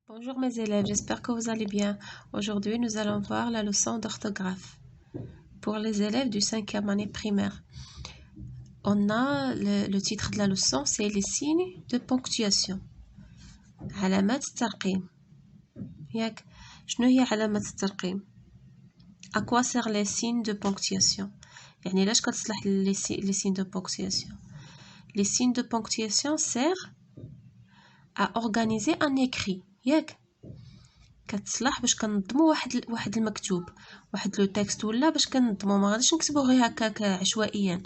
Bonjour mes élèves, j'espère que vous allez bien. Aujourd'hui, nous allons voir la leçon d'orthographe. Pour les élèves du 5e année primaire, on a le titre de la leçon, c'est les signes de ponctuation. علامات الترقيم. ياك شنو هي علامات الترقيم؟ À quoi servent les signes de ponctuation؟ يعني لاش كتصلح les signes de ponctuation؟ Les signes de ponctuation servent à organiser un écrit. ياك كتصلح باش كنظموا واحد المكتوب، واحد لو تكست ولا باش كنظموا، ما غاديش نكتبوا غير هكاك عشوائيا.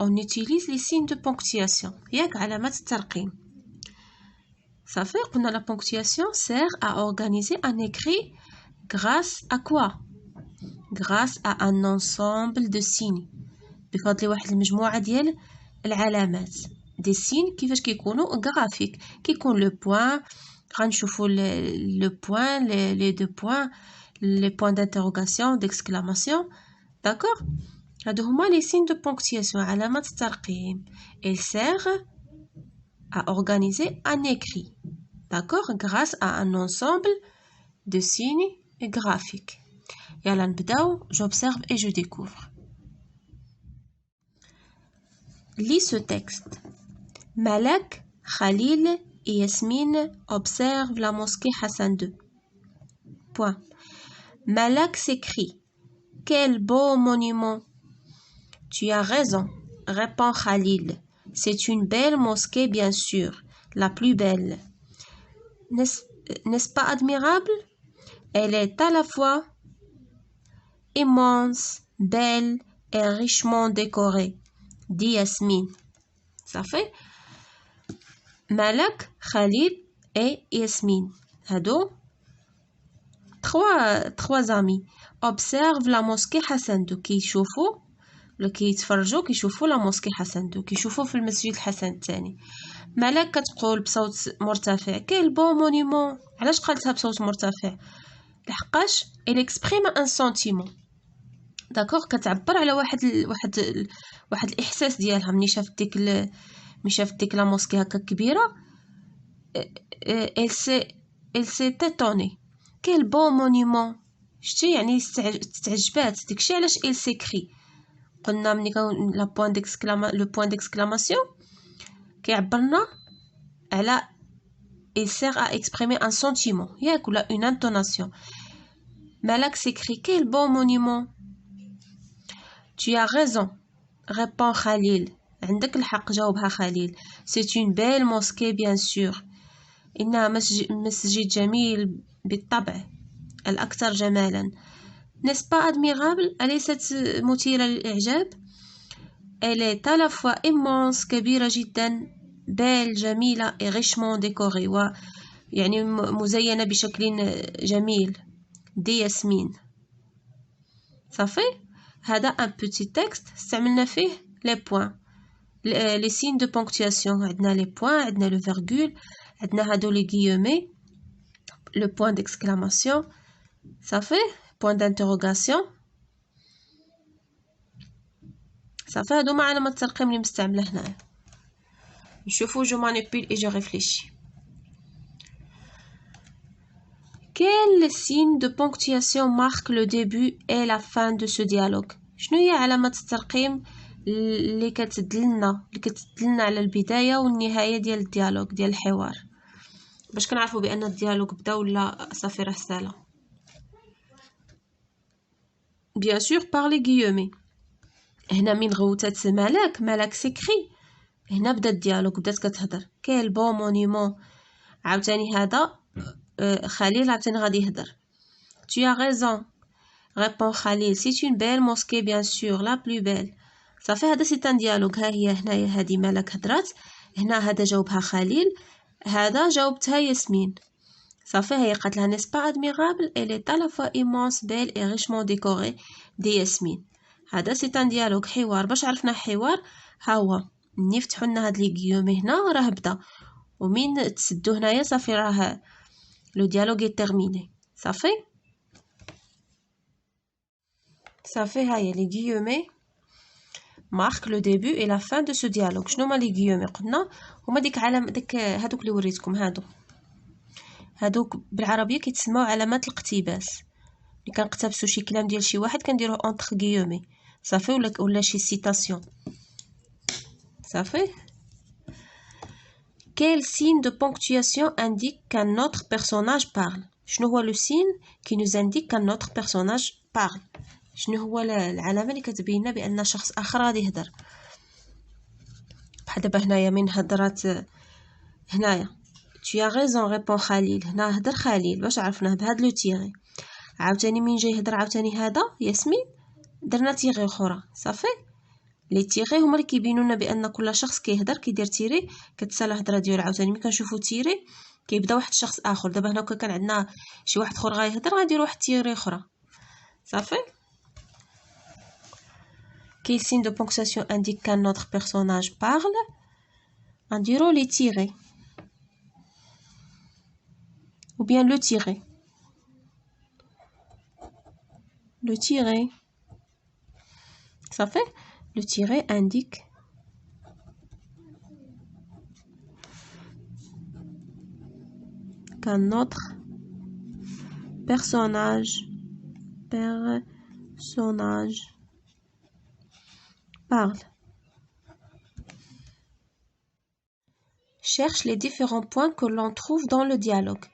on utilise les signes de ponctuation ياك علامات الترقيم. صافي قلنا la ponctuation sert à organiser un écrit grâce à quoi؟ grâce à un ensemble de signes، بفضل واحد المجموعه ديال العلامات. des signes كيفاش كيكونوا غرافيك، كيكون لو بوين، غنشوفوا le point, les deux points, les points d'interrogation, d'exclamation. D'accord? هادو هما les signes de ponctuation علامات الترقيم. Ils servent à organiser un écrit. D'accord? Grâce à un ensemble de signes graphiques. يلا نبداو. J'observe et je découvre. Lis ce texte. Malak, Khalil et Yasmine observent la mosquée Hassan II. Point. Malak s'écrie: quel beau monument! Tu as raison, répond Khalil. C'est une belle mosquée, bien sûr, la plus belle. N'est-ce pas admirable? Elle est à la fois immense, belle et richement décorée, dit Yasmine. Ça fait Malak, Khalil et Yasmine. Hado trois amis observent la mosquée Hassan II. كيتفرجوا كيشوفوا لا موسكي حسن دو، كيشوفوا في المسجد الحسن الثاني. ملاك كتقول بصوت مرتفع: كيل بون مونيمون. علاش قالتها بصوت مرتفع؟ لحقاش elle exprime un sentiment. داكوغ، كتعبر على واحد الاحساس ديالها. ملي شافت ديك لا موسكي هكا كبيره، elle s'est étonnée. quel beau monument. شتي يعني استعجبات. داكشي علاش elle s'écrie. قلنا ملي كان لو بوين ديكسكلاماسيون كيعبرنا على il sert à exprimer un sentiment ياك ولا une intonation. Malak s'écrie: quel beau monument. Tu as raison, répond Khalil. عندك الحق، جاوبها خليل. C'est une belle mosquée, bien sûr. إنها مسجد جميل بالطبع، الأكثر جمالا. N'est-ce pas admirable? أليست مثيرة للإعجاب؟ Elle est à la fois immense، كبيرة جدا، belle، جميلة، et richement décorée، يعني مزينة بشكل جميل، دي ياسمين. صافي. هذا un petit texte استعملنا فيه les points، les signes de ponctuation. عندنا les points، عندنا le virgule، عندنا هادو les guillemets، le point d'exclamation. صافي. point d'interrogation. صافي. هادو هما علامات الترقيم اللي مستعمله هنايا. نشوفو جو مانيبيل et je réfléchis. Quel signe de ponctuation marque le début et la fin de ce dialogue? شنو هي علامات الترقيم اللي كتدلنا على البدايه والنهايه ديال الديالوج، ديال الحوار، باش كنعرفوا بان الديالوج بدا ولا صافي راه سالا. bien sûr par les guillemets. هنا من غوتات ملاك سيكري، هنا بدا الديالوج، بدات كتهضر. كاين بون مونيمون. عاوتاني هذا خليل عاوتاني غادي يهضر. tu as raison, répond Khalil. c'est une belle mosquée, bien sûr, la plus belle. صافي. هذا سي ان ديالوج. ها هي هنايا هذه ملاك هضرات، هنا هذا جاوبها خليل، هذا جاوبتها ياسمين. صافي. هي قالت لها n'est-ce pas admirable, elle est à la fois immense, belle et richement décorée، دي ياسمين. هذا سي ان ديالوج، حوار. باش عرفنا حوار، ها هو ملي فتحوا لنا هاد لي غيومي هنا راه بدا، ومين تسدوا هنايا صافي راه لو ديالوج اي تيرميني. صافي. صافي. هاهي لي غيومي marque le début et la fin de ce dialogue. شنو هما لي غيومي؟ قلنا هما ديك علامه، ديك هادوك اللي وريتكم، هادوك بالعربيه كيتسموا علامات الاقتباس. ملي كنقتبسوا شي كلام ديال شي واحد كنديروه اونتر غيومي صافي، ولا شي سيتاسيون صافي. Quel signe de ponctuation indique qu'un autre personnage parle? شنو هو لو سين qui nous indique qu'un autre personnage parle؟ شنو هو العلامه اللي كتبين لنا بان شخص اخر غادي يهضر؟ بحال دابا هنايا من هضرات هنايا tu as raison répond خليل. هنا هضر خليل باش عرفناه بهاد لو تيغي. عاوتاني من جاي يهضر عاوتاني هذا ياسمين درنا تيغي اخرى صافي. لي تيغي هما اللي كيبينوا لنا بان كل شخص كيهضر كيدير تيري كتسالى الهضره ديالو. عاوتاني ملي كنشوفوا تيري كيبدا واحد الشخص اخر. دابا هنا كان عندنا شي واحد اخر غيهضر غنديروا واحد تيري اخرى صافي. Quel signe de ponctuation indique qu'un autre personnage parle? غنديروا لي تيغي ou bien le tiret. Le tiret. Ça fait le tiret indique qu'un autre personnage parle. Cherche les différents points que l'on trouve dans le dialogue.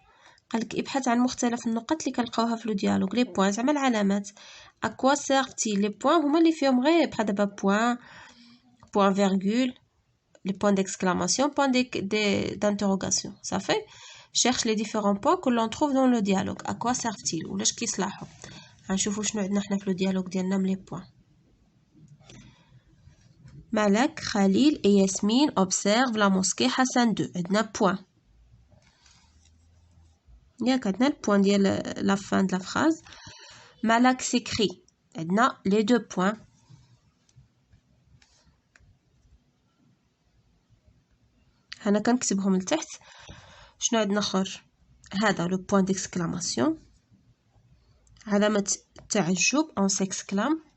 قالك ابحث عن مختلف النقط اللي كنلقاوها في لو ديالوج. لي بوين زعما العلامات. ا كوا سيرتي لي بوين هما اللي فيهم غير بحال دابا بوين فيرغول لي بوين ديكسكلاماسيون بوين دانتروغاسيون صافي. cherche les différents points que l'on trouve dans le dialogue. ا كوا سيرتي ولاش كيصلحوا. غنشوفوا شنو عندنا حنا في لو ديالوج ديالنا من لي بوين. ملك خليل et Yasmine observent la mosquée Hassan II. عندنا بوين ياك عندنا البوين ديال لا فان د لا فراز. ملك s'écrie عندنا لي دو بوين. هنا كنكتبهم لتحت. شنو عندنا اخر؟ هذا لو بوين ديكسكلاماسيون علامه تعجب اون سيكسكلام.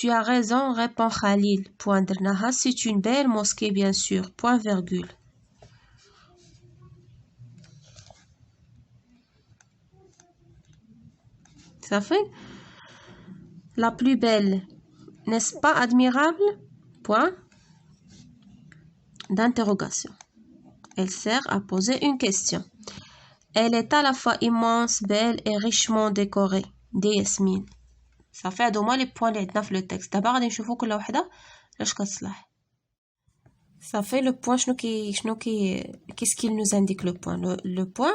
Tu as raison répond Khalil point درناها. C'est une belle mosquée bien sûr point virgule. Ça fait la plus belle, n'est-ce pas admirable? Point d'interrogation. Elle sert à poser une question. Elle est à la fois immense, belle et richement décorée. Dit Yasmine. صافي هادو هما لي بوين اللي عندنا في لو تكست. دابا غادي نشوفوا كل وحده لاش كتصلح. صافي لو بوين شنو كيسكيل نوز انديك لو بوين. لو بوين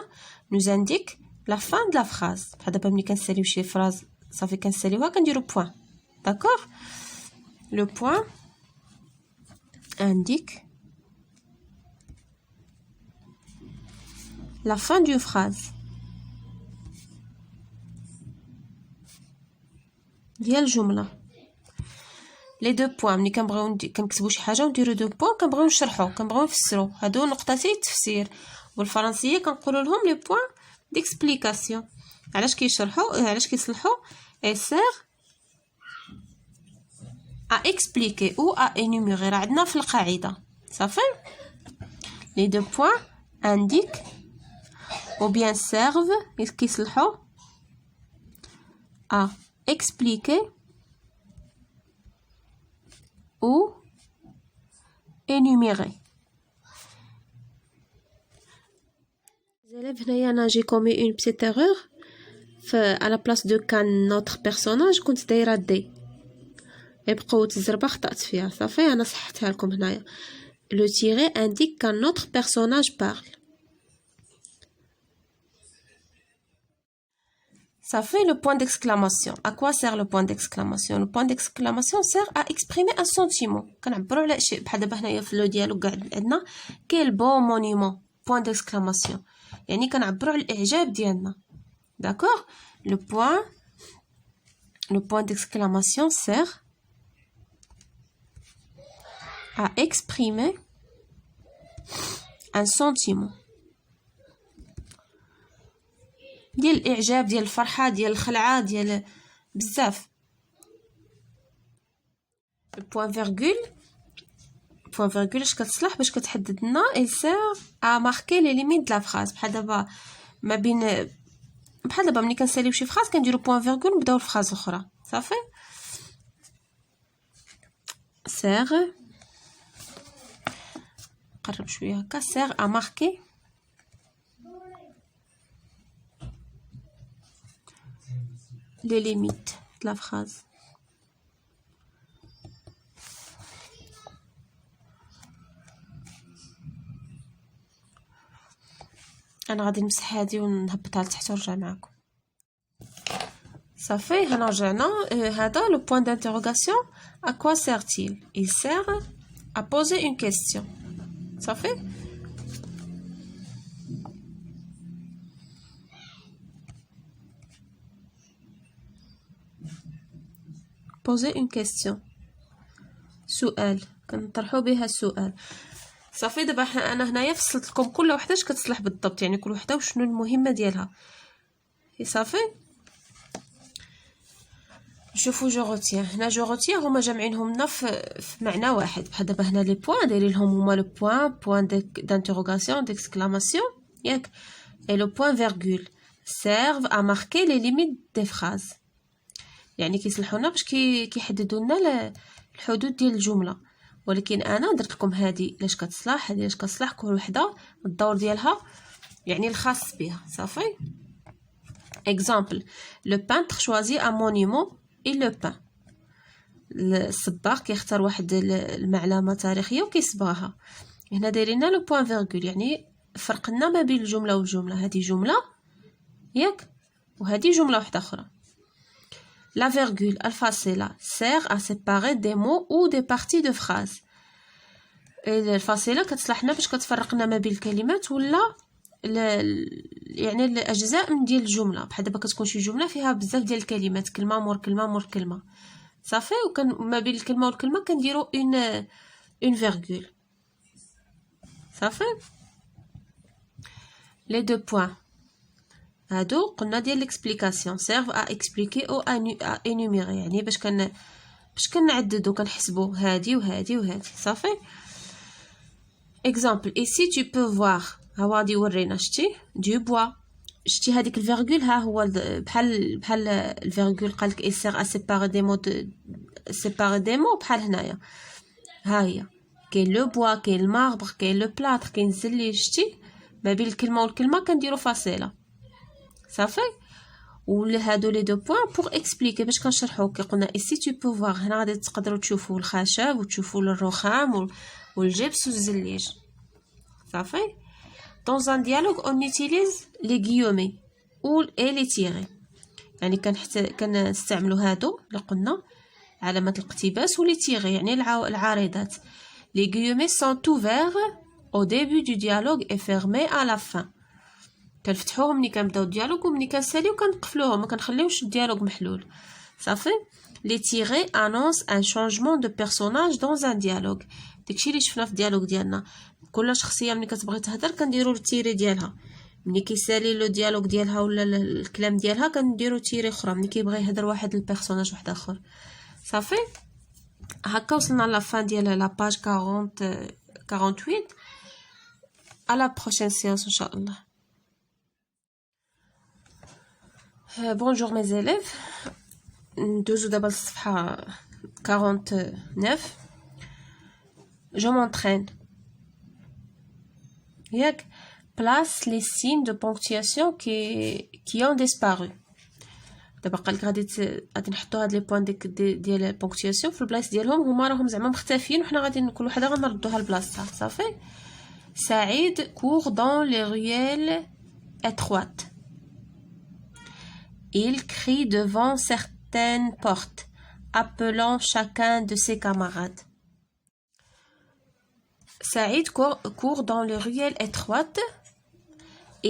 نوز انديك لا فان د لا فراز. بحال دابا ملي كنساليو شي فراز صافي كنساليوها كنديرو بوين داكوغ. لو بوين indique la fin d'une phrase ديال الجمله. لي دو بوين ملي كنبغيو كنكتبوا شي حاجه ونديرو دو بوين كنبغيو نشرحو كنبغيو نفسرو. هادو نقطتي التفسير والفرنسيه كنقولوا لهم لي بوين ديكسبليكاسيون. علاش كيشرحوا علاش كيصلحوا اي سير ا اكسبليكي او ا انيميري. راه عندنا في القاعده صافي. لي دو بوين indique ou bien servent كيصلحوا ا expliquer ou énumérer. élèves هنايا انا جي كومي une petite erreur à la place de qu'un autre personnage كنت دايره دي بقوه الزربه خطأت فيها صافي. انا صححتها لكم هنايا. le tiret indique qu'un autre personnage parle. Ça fait le point d'exclamation. À quoi sert le point d'exclamation? Le point d'exclamation sert à exprimer un sentiment. كنعبروا على شيء بحال دابا هنايا في لو ديالوج عندنا quel beau monument point d'exclamation يعني كنعبروا على الاعجاب ديالنا داكوغ. le point d'exclamation sert à exprimer un sentiment ديال الاعجاب ديال الفرحه ديال الخلعه ديال بزاف. البوين فيرغول اش كتصلح باش كتحدد لنا il sert à marquer les limites de la phrase. بحال دابا ما بين بحال دابا ملي كنساليو شي فراز كنديرو بوين فيرغول نبداو الفراز اخرى صافي. سير قرب شويه هكا. سير ا ماركي les limites de la phrase. انا غادي نمسح هادي ونهبطها لتحت ونرجع معكم. صافي هنا رجعنا. هذا لو بوين d'interrogation. À quoi sert-il? Il sert à poser une question. صافي. poser une question. سؤال كنطرحوا بها السؤال. صافي دابا انا هنايا فصلت لكم كل وحده اش كتصلح بالضبط، يعني كل وحده وشنو المهمه ديالها. صافي شوفوا جو روتيان. هنا جو روتيان هما جامعينهم لنا في معنى واحد. بحال دابا هنا لي بوين دايرين لهم هما لو بوين d'interrogation d'exclamation ياك، et le point virgule servent à marquer les limites des phrases. يعني كيصلحونا باش كيحددوا لنا الحدود ديال الجمله. ولكن انا درت لكم هذه لاش كتصلح، هذه لاش كتصلح، كل وحده الدور ديالها يعني الخاص بها. صافي. exemple le peintre choisit un monument et le peint. الصباغ كيختار واحد المعلمه تاريخيه وكيصبغها. هنا دايرين لو بوين فيرغول يعني فرقنا ما بين الجمله والجمله. هذه جمله ياك وهذه جمله واحده اخرى. La virgule الفاصلة sert à séparer des mots ou des parties de phrases. الفاصلة كتصلحنا باش كتفرقنا ما بين الكلمات ولا يعني الاجزاء من ديال الجمله. بحال دابا كتكون شي جمله فيها بزاف ديال الكلمات، كلمه مور كلمه مور كلمه. صافي. وكان ما بين الكلمه والكلمه كنديروا اون فيرغول. صافي. لي دو بوين هادو قلنا ديال ليكسبليكاسيون سيرف ا اكسبليكي او ا انوميري، يعني باش كنعددو كنحسبو هادي وهادي وهادي. صافي. اكزامبل ici tu peux voir. ها غادي يورينا شتي دو بوا. شتي هذيك الفيرغول ها هو بحال الفيرغول قالك اي سير ا سيباري دي مو سيباري دي مو. بحال هنايا ها هي كاين لو بوا، كاين الماربر، كاين لو بلاطر، كاين الزليج. شتي ما بين الكلمه والكلمه كنديروا فاصله. صافي. ولا هادو لي دو بوين بور اكسبليكي باش كنشرحو. كي قلنا ايسي تو بو فوار هنا غادي تقدروا تشوفوا الخشب وتشوفوا الرخام والجبس والزليج. صافي. dans un dialogue on utilise les guillemets ou et les tirets. يعني كنستعملوا هادو اللي قلنا علامات الاقتباس ولي تيغي يعني العارضات. les guillemets sont ouverts au début du dialogue et fermés à la fin. كنفتحوهم ملي كنبداو الديالوج وملي كنساليو كنقفلوهم، ما كنخليوش الديالوج محلول. صافي. les tirets annoncent un changement de personnage dans un dialogue. داكشي اللي شفنا في الديالوج ديالنا. كل شخصيه ملي كتبغي تهضر كنديروا التيري ديالها. ملي كيسالي لو ديالوج ديالها ولا الكلام ديالها كنديروا تيري اخرى ملي كيبغي يهضر واحد البيرسوناج واحد اخر. صافي. هكا وصلنا لا فان ديال لا باج 48. à la prochaine séance ان شاء الله. Bonjour mes élèves. ندوزو دابا للصفحة 49. Je m'entraîne. ياك place les signes de ponctuation qui ont disparu. دابا قالك غادي نحطو هاد لي بوين ديال البونكتياسيون في البلايص ديالهم هما راهم زعما مختفيين وحنا غادي كل وحده غنردوها لبلاصتها. صافي. سعيد court dans les ruelles étroites. Il crie devant certaines portes, appelant chacun de ses camarades. Saïd court dans les ruelles étroites.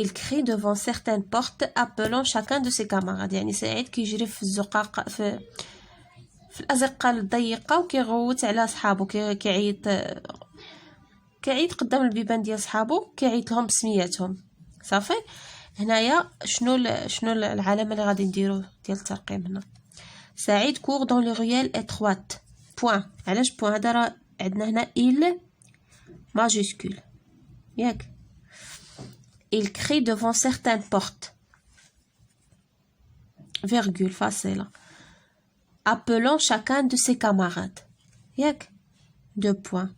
Il crie devant certaines portes, appelant chacun de ses camarades. يعني سعيد كيجري في الزقاق في الازقه الضيقه وكيغوت على صحابو، كيعيط قدام البيبان ديال صحابو، كيعيط لهم بسمياتهم. صافي. هنايا شنو العلامه اللي غادي نديرو ديال الترقيم هنا؟ سعيد كور دون لي رويال اتروات. بوين. علاش بوين؟ هذا راه عندنا هنا il ماجيسكول ياك. il crie devant certaines portes. Virgule facile. Appelant chacun de ses camarades. ياك 2 points.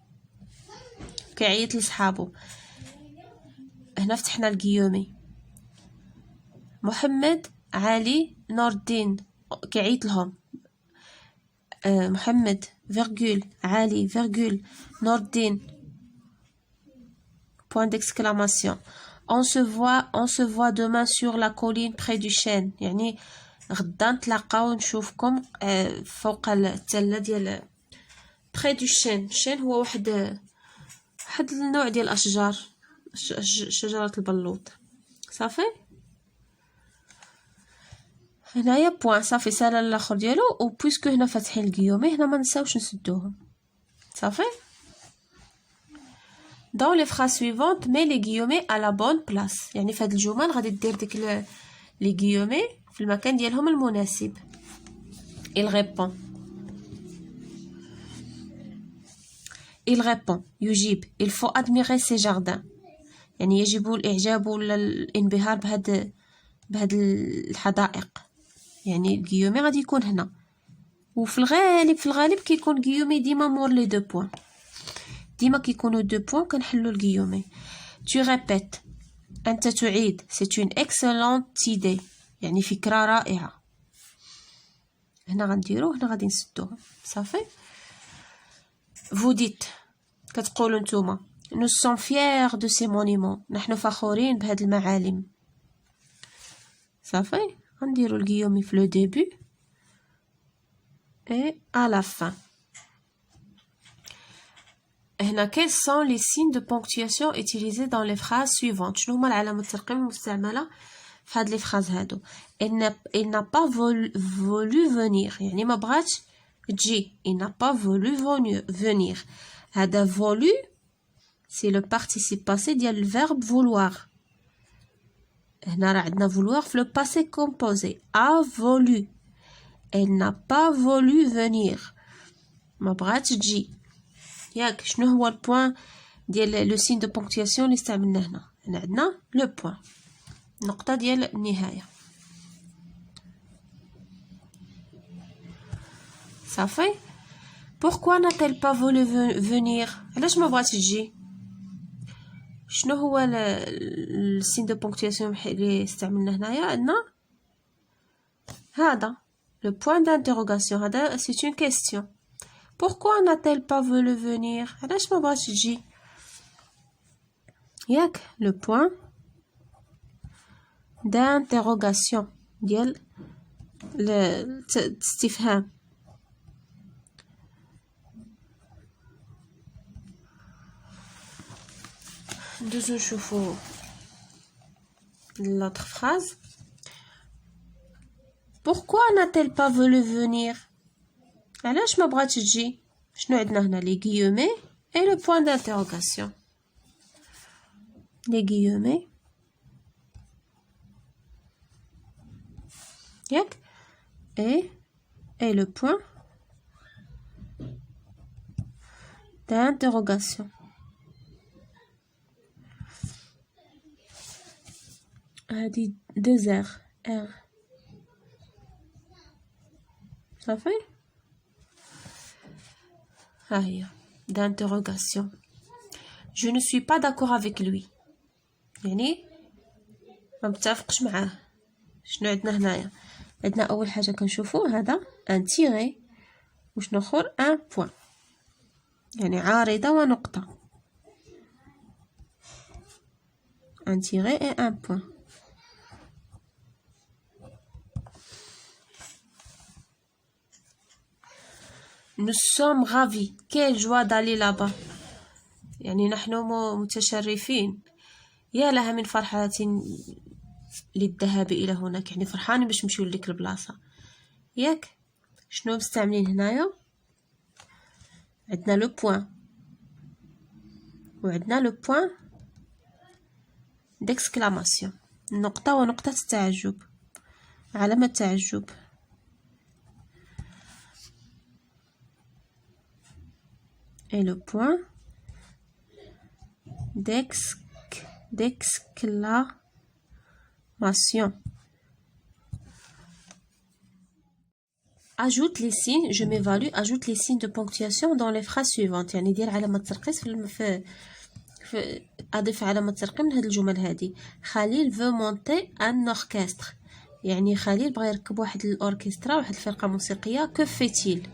كيعيط لصحابو. هنا فتحنا الجيومي. محمد علي نور الدين كيعيط لهم. محمد virgule علي virgule نور الدين point d'exclamation. On se voit demain sur la colline près du chêne. يعني غدا نتلاقاو نشوفكم فوق التلة ديال près du chêne. chêne هو واحد النوع ديال الاشجار شجرة البلوط. صافي هنايا بوان صافي سالا الاخر ديالو. و بويسكو هنا فاتحين الكيومي هنا ما نساوش نسدوهم. صافي dans les phrases suivantes mets les guillemets à la bonne place. يعني في هاد الجمل غادي دير ديك لي guillemets في المكان ديالهم المناسب. il répond يجيب il faut admirer ces jardins. يعني يجب الاعجاب ولا الانبهار بهاد الحدائق. يعني الجيومي غادي يكون هنا. وفي الغالب كيكون الجيومي ديما مور لي 2 بوين. ديما كيكونوا 2 بوين كنحلوا الجيومي. tu répètes انت تعيد c'est une excellente idée. يعني فكرة رائعة. هنا غنديرو هنا غادي نسدوه. صافي vous dites كتقولوا نتوما nous sommes fiers de ces monuments. نحن فخورين بهاد المعالم. صافي غنديرو الجيومي في لو ديبي et à la fin. هنا quels sont les signes de ponctuation utilisés dans les phrases suivantes. شنو هما العلامات الترقيم المستعملة في هاد لي فراز هادو. il n'a pas voulu venir. يعني ما بغاتش تجي. il n'a pas voulu venir. هذا voulu c'est le participe passé ديال le verbe vouloir. هنا راه عندنا vouloir في le passé composé. a voulu. elle n'a pas voulu venir. ما بغاتش تجي. ياك شنو هو البوين ديال لو سين دو بونكتياسيون اللي استعملنا هنا. هنا عندنا لو بوين النقطة ديال النهاية. صافي pourquoi n'a-t-elle pas voulu venir. علاش ما بغاتش تجي. شنو هو السين دو بونكتياسيون اللي استعملنا هنايا. عندنا هذا لو بوين d'interrogation. هذا c'est une question. pourquoi n'a-t-elle pas voulu venir. علاش ما بغاتش تجي. ياك لو بوين d'interrogation ديال الاستفهام. ندوزو نشوفو l'autre phrase. pourquoi n'a-t-elle pas voulu venir. علاش ما بغاتش تجي. شنو عندنا هنا لي guillemets et le point d'interrogation. les guillemets ياك et le point d'interrogation. هادي 2 r صافي ها هي d'interrogation. je ne suis pas d'accord avec lui. يعني ما متفقش معاه. شنو عندنا هنايا. عندنا اول حاجه كنشوفو هذا ان تيري وشنو اخر ان بوين. يعني عارضه ونقطه. ان تيري et un point. nous sommes ravis. quelle joie d'aller là-bas. يعني نحن متشرفين. يا لها من فرحة للذهاب إلى هناك. يعني فرحانين باش نمشيو لديك البلاصة. ياك شنو مستعملين هنايا. عندنا لو بوين وعندنا لو بوين ديكسكلاماسيون. النقطة ونقطة التعجب. علامة تعجب. et le point d'exclamation. d'exclamation. Ajoute les signes, je m'évalue, ajoute les signes de ponctuation dans les phrases suivantes. يعني دير علامة ترقيص في أضيف علامة ترقيم من هاد الجمل هادي. خليل veut monter un orchestre. يعني خليل بغى يركب واحد الأوركسترا واحد الفرقة موسيقية. que fait-il؟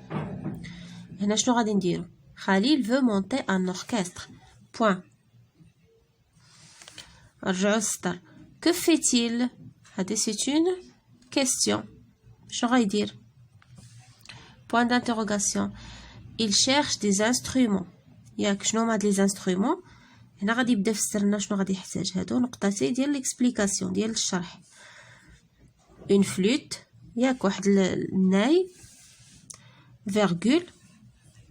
هنا شنو غادي نديرو؟ خليل veut monter un orchestre. point. نرجعو للسطر. que fait-il؟ هادي c'est une question. شنو غايدير؟ point d'interrogation. Il cherche des instruments. ياك شنو هما هاد لي انسترومون؟ هنا غادي يبدا يفسر لنا شنو غادي يحتاج. هادو نقطتين ديال ليكسبليكاسيون ديال الشرح. اون فلوت ياك واحد الناي. فيرغول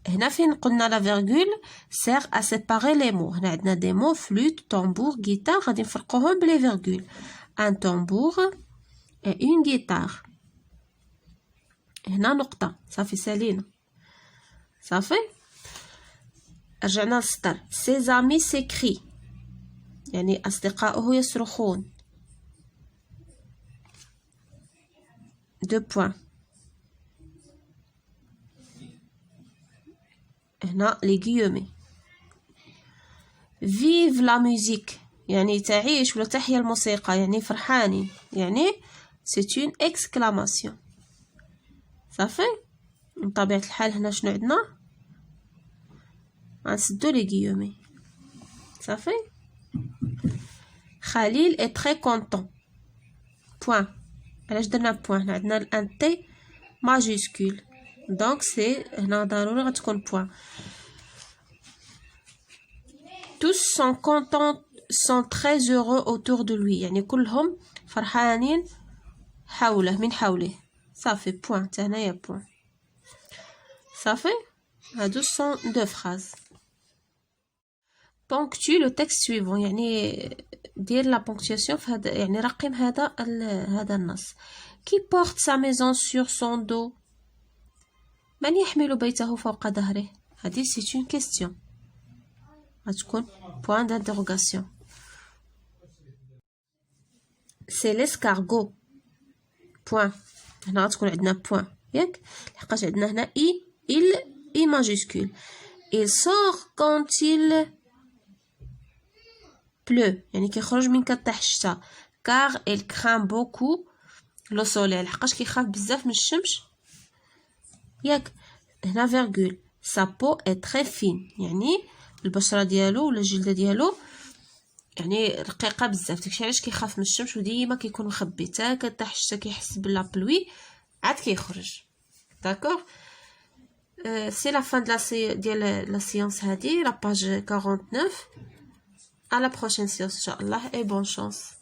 هنا فين قلنا لا فيرغول سير ا سيباري لي مو. هنا عندنا دي مو فلوت طنبور غيتار غادي نفرقوهم بلي فيرغول. ان طنبور اي اون غيتار. هنا نقطة صافي سالينا صافي. رجعنا للسطر. ses amis s'écrient يعني أصدقاؤه يصرخون. deux points. هنا لي guillemets. vive la musique يعني تعيش ولا تحيا الموسيقى يعني فرحانين يعني c'est une exclamation. صافي. بطبيعة الحال هنا شنو عندنا؟ غنسدو لي غيومي صافي. خليل est très content. point. علاش درنا بوان؟ هنا عندنا الان تي ماجيسكول دونك سي هنا ضروري غتكون بوان. tous sont contents sont très heureux autour de lui يعني كلهم فرحانين حوله من حوله. صافي بوان حتى هنايا بوان صافي. هادو سون دو فراز. ponctue le texte suivant يعني دير لا بونكتياسيون في هذا يعني رقم هذا النص. qui porte sa maison sur son dos. من يحمل بيته فوق ظهره؟ هذه c'est une question غتكون point d'interrogation. c'est l'escargot. point. هنا غتكون عندنا point ياك لحقاش عندنا هنا il majuscule. il sort quand il pleut يعني كيخرج من كطيح الشتا. car il craint beaucoup le soleil لحقاش كيخاف بزاف من الشمس ياك. هنا فيرغول. sa peau est très fine يعني البشرة ديالو ولا الجلدة ديالو يعني رقيقة بزاف داكشي علاش كيخاف من الشمس وديما كيكون مخبي حتى كطيح الشتا كيحس بلا بلوي عاد كيخرج. داكوغ. c'est la fin de la séance هذه la page 49. À la prochaine séance, Inch'Allah, et bonne chance.